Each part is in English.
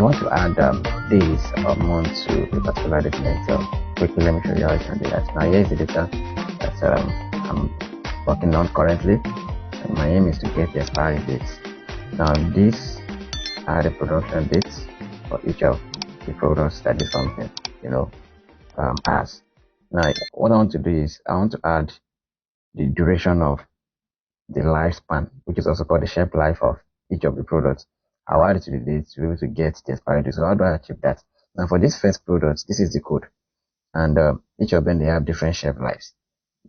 want to add days or months to a particular document, quickly let me show you how you can do that. Now here is the data that I'm working on currently, and my aim is to get the expiry dates. Now these are the production dates for each of the products that this company has. Now what I want to do is I want to add the duration of the lifespan, which is also called the shelf life of each of the products. I'll add it to the date to be able to get the expiry date. So how do I achieve that? Now for this first product, this is the code, and each of them, they have different shelf lives.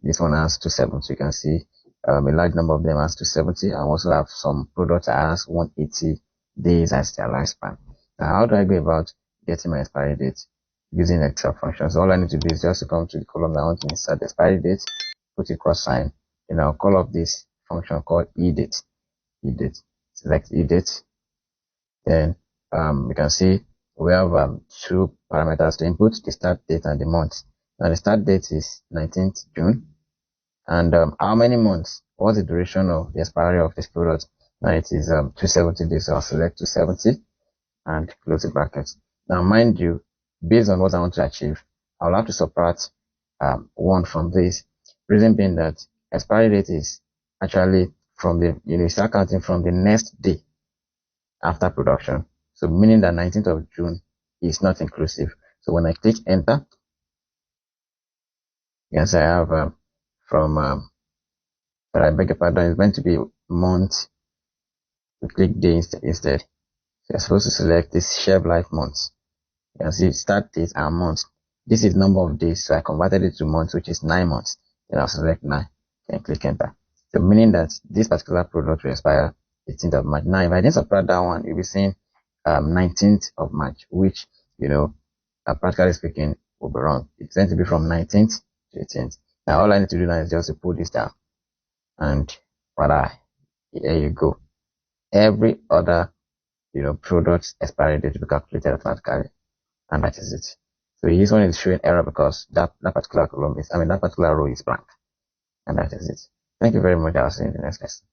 This one has 270, so you can see a large number of them has 270. I also have some products that has 180 days as their lifespan. Now how do I go about getting my expiry date? Using Excel function. So all I need to do is just to come to the column that I want to insert the expiry date, put a cross sign, and I'll call up this function called EDATE. Select EDATE. Then you can see we have two parameters to input: the start date and the month. Now the start date is 19th June, and how many months? What's the duration of the expiry of this product? Now it is 270 days. So I'll select 270 and close the brackets. Now mind you, based on what I want to achieve, I'll have to subtract 1 from this. Reason being that expiry date is actually from the, you start counting from the next day after production. So meaning that 19th of June is not inclusive. So when I click enter, yes, I have but I beg your pardon, it's meant to be month. We click day instead. So you're supposed to select this shelf life months. You can see start date and month. This is number of days, so I converted it to months, which is 9 months. Then I'll select 9 and click enter. So meaning that this particular product will expire 18th of March. Now if I didn't subtract that one, you'll be seeing 19th of March, which practically speaking will be wrong. It's going to be from 19th to 18th. Now all I need to do now is just to pull this down, and voila, here you go. Every other product's expiry date will be calculated automatically, and that is it. So this one is showing error because that particular column is, that particular row is blank, and that is it. Thank you very much. I'll see you in the next lesson.